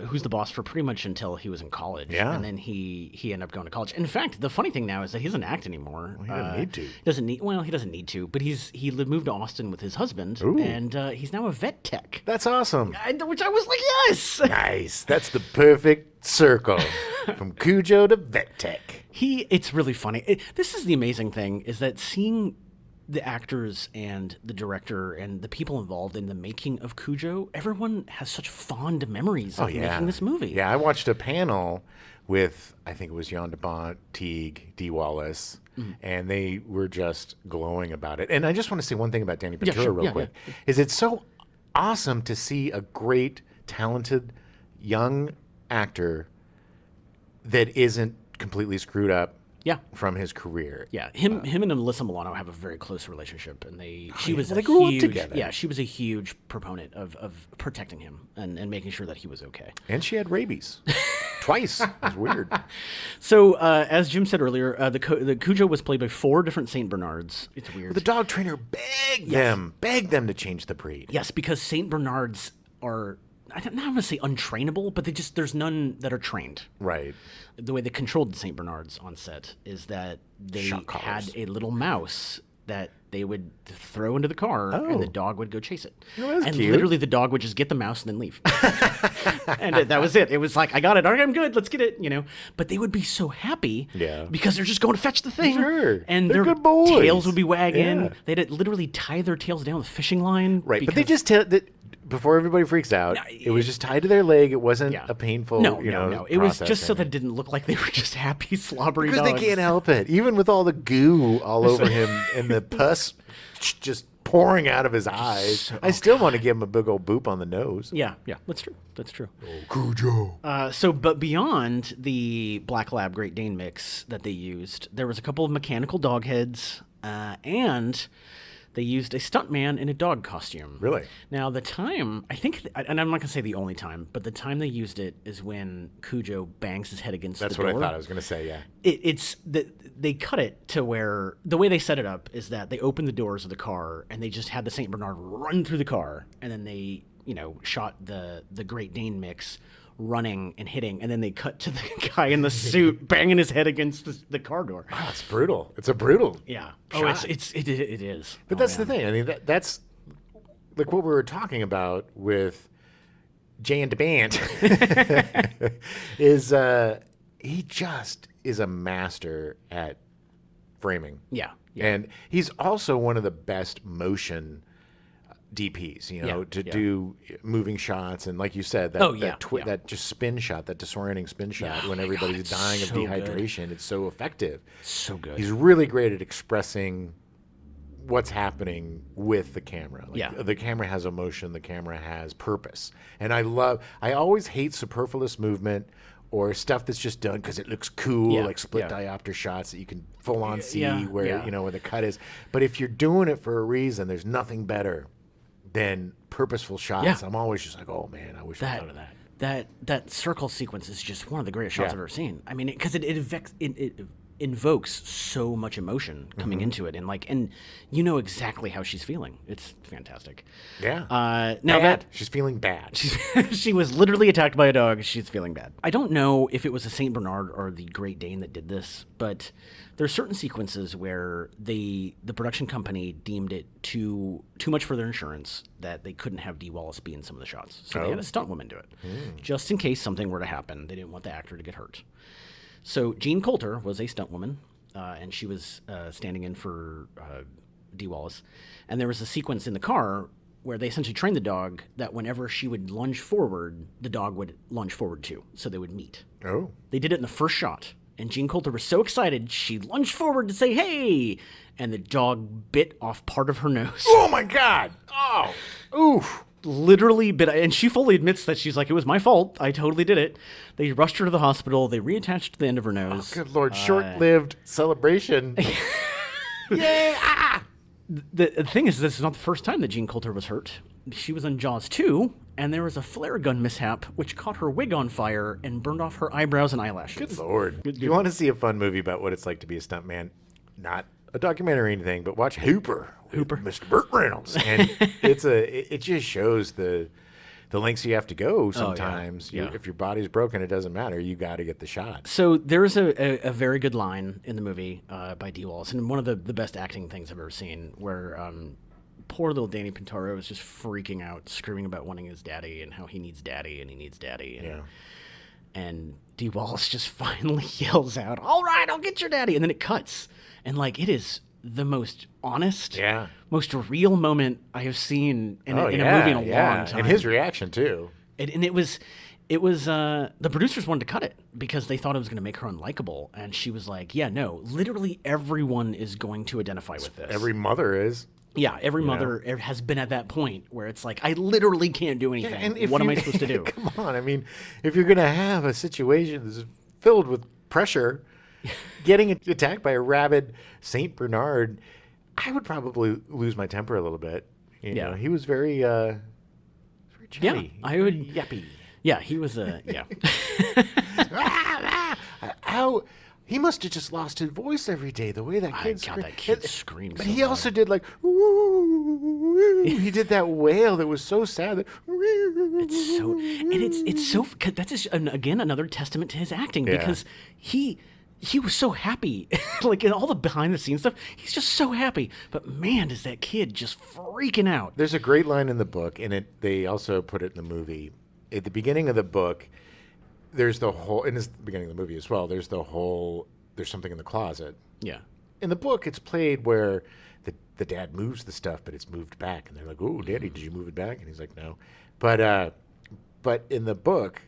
Who's the Boss for pretty much until he was in college. Yeah. And then he ended up going to college. In fact, the funny thing now is that he doesn't act anymore. He doesn't need to. He doesn't need to, but he moved to Austin with his husband, and he's now a vet tech. That's awesome. Which I was like, yes! Nice. That's the perfect circle. From Cujo to vet tech. It's really funny. This is the amazing thing, is that seeing the actors and the director and the people involved in the making of Cujo, everyone has such fond memories of making this movie. Yeah, I watched a panel with, I think it was Jan de Bont, Teague, Dee Wallace, and they were just glowing about it. And I just want to say one thing about Danny Ventura real quick, is it's so awesome to see a great, talented, young actor that isn't completely screwed up from his career. Yeah, him and Alyssa Milano have a very close relationship, and they grew up together. Yeah, she was a huge proponent of protecting him and making sure that he was okay. And she had rabies twice. It was weird. So, as Jim said earlier, the Cujo was played by 4 different Saint Bernards. It's weird. Well, the dog trainer begged them to change the breed. Yes, because Saint Bernards are, I don't want to say untrainable, but there's none that are trained. Right. The way they controlled the St. Bernards on set is that they had a little mouse that they would throw into the car, and the dog would go chase it. Oh, that's cute. Literally the dog would just get the mouse and then leave. And that was it. It was like, I got it. All right, I'm good. Let's get it. But they would be so happy because they're just going to fetch the thing. Sure. And they're their good boys. tails would be wagging. Yeah. They'd literally tie their tails down with fishing line. Right. But they just before everybody freaks out, it was just tied to their leg. It wasn't a painful, No. It was just so process. that it didn't look like they were just happy, slobbery Because dogs. they can't help it. Even with all the goo all over him and the pus just pouring out of his eyes, I still want to give him a big old boop on the nose. Yeah, that's true. Oh, Cujo. But beyond the Black Lab Great Dane mix that they used, there was a couple of mechanical dog heads, and they used a stuntman in a dog costume. Really? Now, the time, I think, and I'm not going to say the only time, but the time they used it is when Cujo bangs his head against the door. That's what I thought I was going to say, yeah. They cut it to where, the way they set it up is that they opened the doors of the car, and they just had the St. Bernard run through the car, and then they, shot the Great Dane mix running and hitting, and then they cut to the guy in the suit banging his head against the car door. Oh, it's brutal. It's a brutal Yeah. shot. It is. But that's the thing. I mean, that's like what we were talking about with Jan de Bant is he just is a master at framing. Yeah. And he's also one of the best motion DPs, to do moving shots, and like you said, that just spin shot, that disorienting spin shot when everybody's dying of dehydration. It's so effective. So good. He's really great at expressing what's happening with the camera. The camera has emotion, the camera has purpose. And I always hate superfluous movement or stuff that's just done because it looks cool, like split diopter shots that you can full on see where the cut is. But if you're doing it for a reason, there's nothing better than purposeful shots. Yeah. I'm always just like, oh man, I wish I thought of that. That circle sequence is just one of the greatest shots I've ever seen. I mean, because it invokes so much emotion coming into it, and you know exactly how she's feeling. It's fantastic. Yeah. Now she's feeling bad. She was literally attacked by a dog. She's feeling bad. I don't know if it was a Saint Bernard or the Great Dane that did this, but there are certain sequences where the production company deemed it too much for their insurance that they couldn't have Dee Wallace be in some of the shots. So they had a stunt woman do it, just in case something were to happen. They didn't want the actor to get hurt. So Jean Coulter was a stunt woman, and she was standing in for Dee Wallace. And there was a sequence in the car where they essentially trained the dog that whenever she would lunge forward, the dog would lunge forward too, so they would meet. Oh. They did it in the first shot. And Jean Coulter was so excited, she lunged forward to say, hey! And the dog bit off part of her nose. Oh, my God! Oh! Oof! Literally bit, and she fully admits that she's like, it was my fault. I totally did it. They rushed her to the hospital. They reattached the end of her nose. Oh, good Lord. Short-lived celebration. Yay! Ah! The thing is, this is not the first time that Jean Coulter was hurt. She was in Jaws 2, and there was a flare gun mishap which caught her wig on fire and burned off her eyebrows and eyelashes. Good Lord. You want to see a fun movie about what it's like to be a stuntman, not a documentary or anything, but watch Hooper. Hooper. Mr. Burt Reynolds. And it just shows the lengths you have to go sometimes. Yeah. If your body's broken, it doesn't matter. You got to get the shot. So there's a very good line in the movie by Dee Wallace, and one of the best acting things I've ever seen, where poor little Danny Pintaro is just freaking out, screaming about wanting his daddy and how he needs daddy and he needs daddy. And, and Dee Wallace just finally yells out, "All right, I'll get your daddy." And then it cuts. And like, it is the most honest, most real moment I have seen in a movie in a long time. And his reaction too. And it was the producers wanted to cut it because they thought it was going to make her unlikable. And she was like, yeah, no, literally everyone is going to identify with this. Every mother is. Yeah, every mother has been at that point where it's like, I literally can't do anything. And what am I supposed to do? Come on. I mean, if you're going to have a situation that's filled with pressure, getting attacked by a rabid Saint Bernard, I would probably lose my temper a little bit. You know, he was very chatty. Yeah, I would. Yappy. Yeah, he was How he must have just lost his voice every day. The way that kid screamed. That kid screams. But so he loud. also did like, ooh, he did that wail that was so sad. That, it's so, and it's so. That's just, again another testament to his acting because he was so happy, like in all the behind the scenes stuff. He's just so happy. But man, is that kid just freaking out? There's a great line in the book, and they also put it in the movie. At the beginning of the book, there's the whole, and it's the beginning of the movie as well. There's something in the closet. Yeah. In the book, it's played where the dad moves the stuff, but it's moved back, and they're like, "Oh, Daddy, did you move it back?" And he's like, "No." But in the book,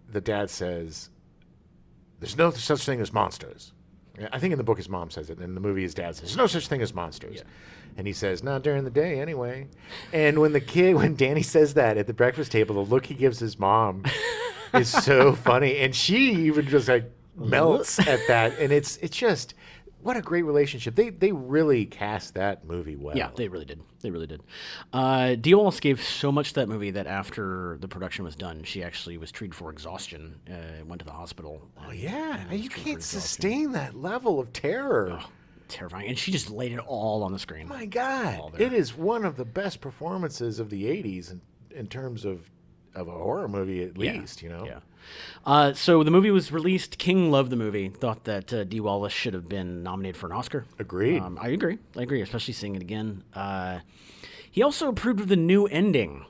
the dad says, "There's no such thing as monsters." I think in the book his mom says it, and in the movie his dad says, "There's no such thing as monsters." Yeah. And he says, "Not during the day, anyway." And when Danny says that at the breakfast table, the look he gives his mom is so funny, and she even just like melts at that. And it's just what a great relationship. They really cast that movie well. Yeah, they really did. They really did. Dee Wallace gave so much to that movie that after the production was done, she actually was treated for exhaustion. Went to the hospital. Oh yeah, you can't sustain that level of terror. Oh, terrifying. And she just laid it all on the screen. My God, it is one of the best performances of the '80s in terms of a horror movie, at least. You know. Yeah. So the movie was released. King loved the movie. Thought that Dee Wallace should have been nominated for an Oscar. Agreed. I agree, especially seeing it again. He also approved of the new ending.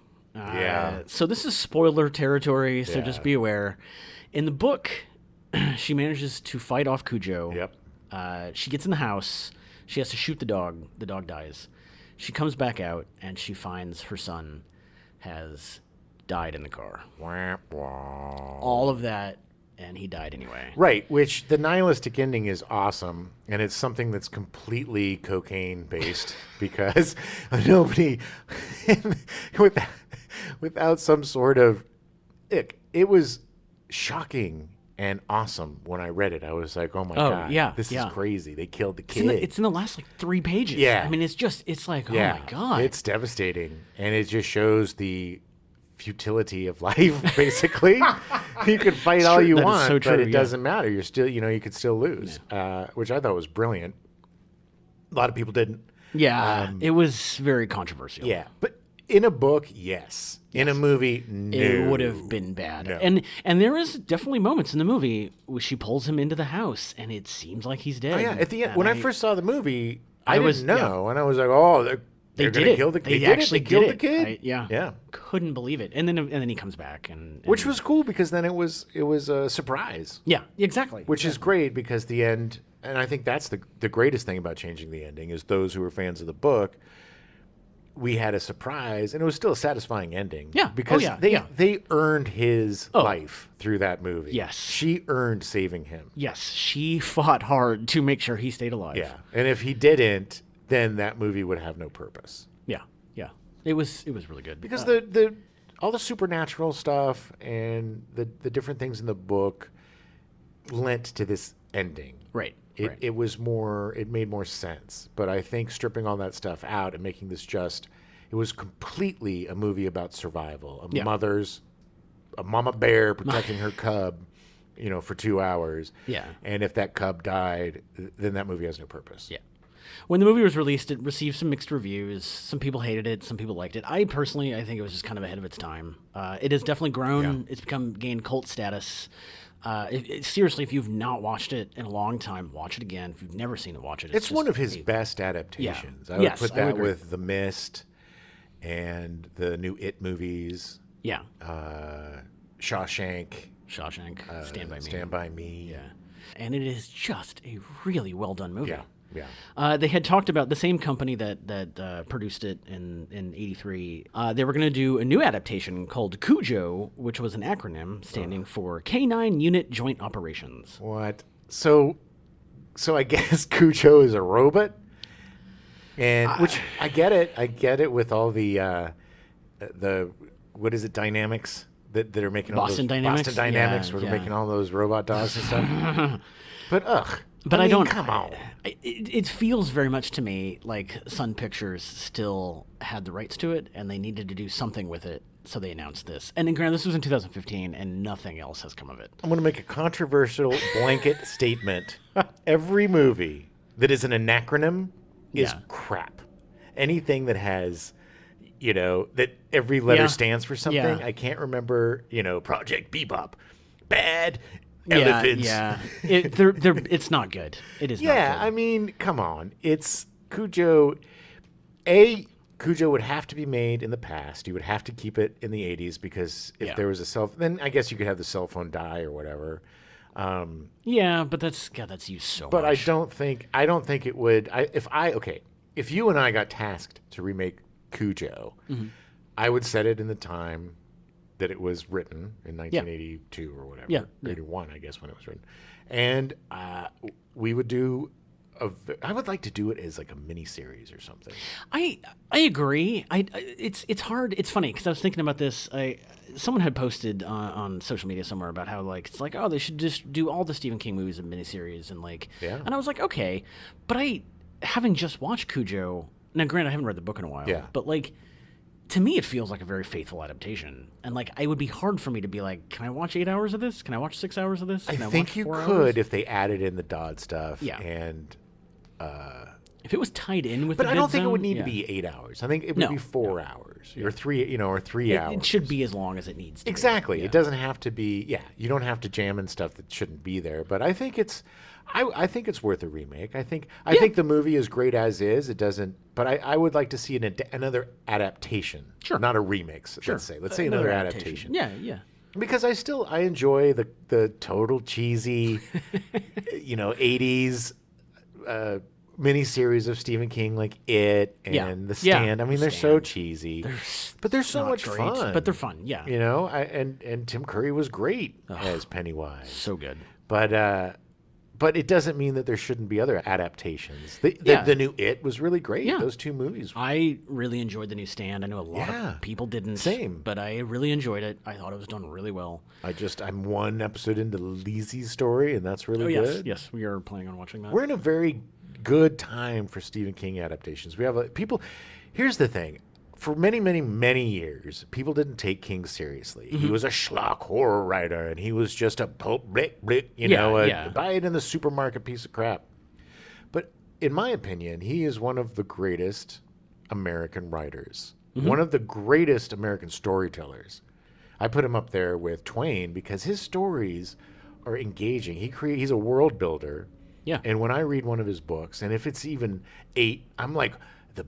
So this is spoiler territory, so just be aware. In the book, she manages to fight off Cujo. Yep. She gets in the house. She has to shoot the dog. The dog dies. She comes back out, and she finds her son has died in the car. All of that, and he died anyway. Right, which the nihilistic ending is awesome, and it's something that's completely cocaine-based because nobody, without some sort of, it was shocking and awesome when I read it. I was like, oh my God, this is crazy. They killed the kid. It's in the last like 3 pages. Yeah. I mean, it's like, oh my God. It's devastating, and it just shows the futility of life, basically. You can fight all you want, so true, but it doesn't matter. You're still, you could still lose, which I thought was brilliant. A lot of people didn't. Yeah, it was very controversial. Yeah, but in a book, yes. In a movie, no. It would have been bad. No. And there is definitely moments in the movie where she pulls him into the house, and it seems like he's dead. Oh, yeah. At the end, when I first saw the movie, I didn't know, and I was like, oh, they're going to kill the kid. They killed the kid. Yeah. Couldn't believe it. And then he comes back, and which was cool because then it was a surprise. Yeah, exactly. Which is great because the end, and I think that's the greatest thing about changing the ending is those who are fans of the book. We had a surprise, and it was still a satisfying ending. Yeah, because they earned his life through that movie. Yes, she earned saving him. Yes, she fought hard to make sure he stayed alive. Yeah, and if he didn't, then that movie would have no purpose. Yeah. It was really good because all the supernatural stuff and the different things in the book lent to this ending. Right. It was more. It made more sense. But I think stripping all that stuff out and making this it was completely a movie about survival. A mama bear protecting her cub, for 2 hours. Yeah. And if that cub died, then that movie has no purpose. Yeah. When the movie was released, it received some mixed reviews. Some people hated it. Some people liked it. I think it was just kind of ahead of its time. It has definitely grown. Yeah. It's gained cult status. Seriously, if you've not watched it in a long time, watch it again. If you've never seen it, watch it. It's one of his best adaptations. Yeah. I would Yes, put I would that agree. with The Mist and the new It movies. Yeah. Shawshank. Stand By Me. Stand By Me. Yeah. And it is just a really well done movie. Yeah. They had talked about the same company that produced it in '83. They were going to do a new adaptation called Cujo, which was an acronym standing for Canine Unit Joint Operations. What? So I guess Cujo is a robot, and which I get it. I get it with all the what is it? Dynamics that are making Boston all those Dynamics? Boston Dynamics. Yeah, Where they're yeah. making all those robot dogs and stuff. But But I mean, don't. Come on. It feels very much to me like Sun Pictures still had the rights to it, and they needed to do something with it, so they announced this. And granted, this was in 2015, and nothing else has come of it. I'm going to make a controversial blanket statement. Every movie that is an acronym is Yeah. crap. Anything that has, that every letter Yeah. stands for something. Yeah. I can't remember, Project Bebop. Bad. Elephants. Yeah. It's not good. It is not Yeah, good. I mean, come on. It's Cujo. Cujo would have to be made in the past. You would have to keep it in the 80s because if Yeah. there was then I guess you could have the cell phone die or whatever. Yeah, but that's used so But much. I don't think it would. If you and I got tasked to remake Cujo, Mm-hmm. I would set it in the time that it was written in 1982 or whatever. Yeah. 81, I guess, when it was written. And we would do I would like to do it as like a mini series or something. I agree. It's hard. It's funny because I was thinking about this. Someone had posted on social media somewhere about how it's like, oh, they should just do all the Stephen King movies in miniseries and Yeah. And I was like, okay, but having just watched Cujo. Now, granted, I haven't read the book in a while. Yeah. But to me, it feels like a very faithful adaptation, and it would be hard for me to be like, can I watch 8 hours of this? Can I watch 6 hours of this? Can I think watch you 4 could hours? if they added in the Dodd stuff. Yeah. And If it was tied in with. but the I don't Dead think it would Zone, need yeah. to be 8 hours. I think it would No, be 4 hours or 3 hours. It should be as long as it needs to. be. Exactly. Yeah. It doesn't have to be. Yeah, you don't have to jam in stuff that shouldn't be there. But I think it's, I think it's worth a remake. I think the movie is great as is. It doesn't. But I would like to see another adaptation. Sure. Not a remix. Sure. Let's say another adaptation. Yeah, yeah. Because I enjoy the total cheesy, 80s miniseries of Stephen King like It and Yeah. The Stand. Yeah. I mean, they're so cheasy, but they're so Not much great, fun. but they're fun. Yeah, And Tim Curry was great as Pennywise. so good. But it doesn't mean that there shouldn't be other adaptations. The new It was really great. Yeah. Those two movies. I really enjoyed the new Stand. I know a lot Yeah. of people didn't. Same. But I really enjoyed it. I thought it was done really well. I'm one episode into Lizzy's story, and that's really good. Yes, we are planning on watching that. We're in a very good time for Stephen King adaptations. We have people. Here's the thing: for many, many, many years, people didn't take King seriously. He was a schlock horror writer, and he was just a pulp blick, buy it in the supermarket piece of crap. But in my opinion, he is one of the greatest American writers, one of the greatest American storytellers. I put him up there with Twain because his stories are engaging. He's a world builder. Yeah. And when I read one of his books, and if it's even 8, I'm like, the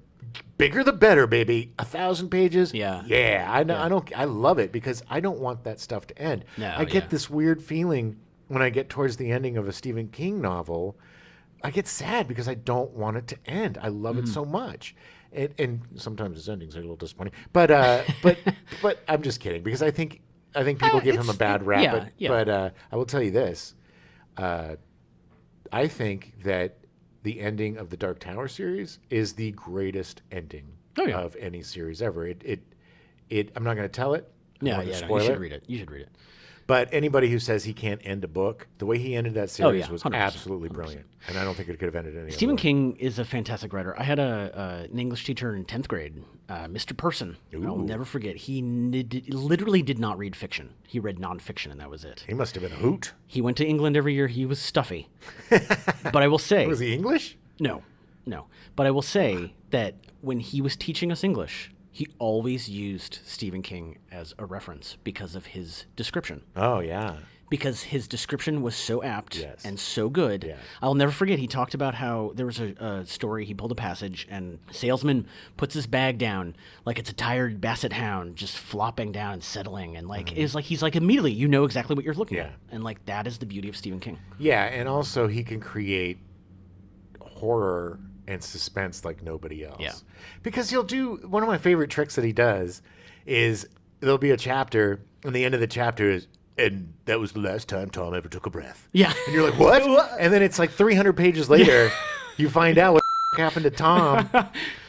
bigger the better, baby. 1,000 pages. Yeah. Yeah. I love it because I don't want that stuff to end. No, I get yeah. this weird feeling when I get towards the ending of a Stephen King novel. I get sad because I don't want it to end. I love it so much. And sometimes his endings are a little disappointing. But I'm just kidding because I think people give him a bad rap. But I will tell you this. I think that the ending of the Dark Tower series is the greatest ending of any series ever. I'm not going to tell it. I Yeah, don't want to yeah. No, spoil you should it. read it. You should read it. But anybody who says he can't end a book, the way he ended that series was 100%, absolutely brilliant. And I don't think it could have ended any Stephen other way. King is a fantastic writer. I had an English teacher in 10th grade, Mr. Person. I'll never forget. He literally did not read fiction. He read nonfiction, and that was it. He must have been a hoot. He went to England every year. He was stuffy. But I will say... Was he English? No. But I will say that when he was teaching us English, he always used Stephen King as a reference because of his description. Oh, yeah. Because his description was so apt Yes. and so good. Yeah. I'll never forget, he talked about how there was a story, he pulled a passage, and salesman puts his bag down like it's a tired basset hound just flopping down and settling. And like, it's like he's like, immediately, you know exactly what you're looking at. And like, that is the beauty of Stephen King. Yeah, and also he can create horror and suspense like nobody else. Yeah. Because he'll do, one of my favorite tricks that he does is there'll be a chapter, and the end of the chapter is, and that was the last time Tom ever took a breath. Yeah. And you're like, what? And then it's like 300 pages later, you find out what happened to Tom,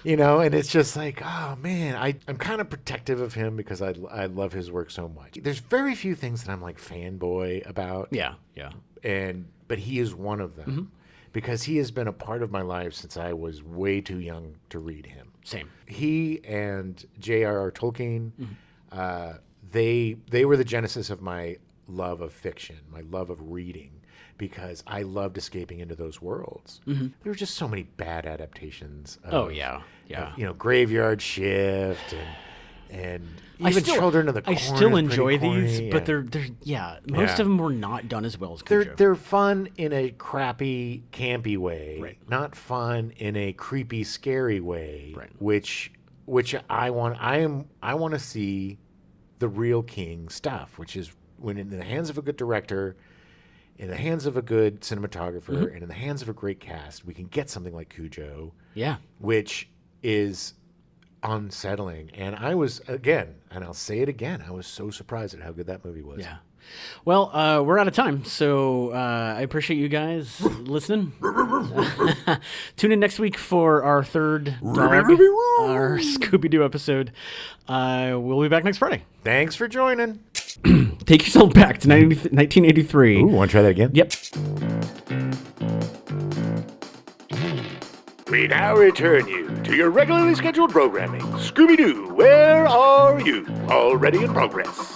and it's just like, oh man, I'm kind of protective of him because I love his work so much. There's very few things that I'm like fanboy about. Yeah. But he is one of them because he has been a part of my life since I was way too young to read him. Same. He and J.R.R. Tolkien, they were the genesis of my love of fiction, my love of reading, because I loved escaping into those worlds. There were just so many bad adaptations. Of, Graveyard Shift and even Children of the Corn. I still is enjoy pretty corny, these, but they're most of them were not done as well as Cujo. They're fun in a crappy, campy way, not fun in a creepy, scary way. Which I want. I want to see the real King stuff, which is when in the hands of a good director, in the hands of a good cinematographer, and in the hands of a great cast, we can get something like Cujo. Yeah, which is unsettling. And I was, again, and I'll say it again, I was so surprised at how good that movie was. Yeah. Well, we're out of time, so I appreciate you guys listening. Tune in next week for our third dog, our Scooby-Doo episode. We'll be back next Friday. Thanks for joining. Take yourself back to 1983. Ooh, want to try that again? Yep. We now return you to your regularly scheduled programming. Scooby-Doo, where are you? Already in progress.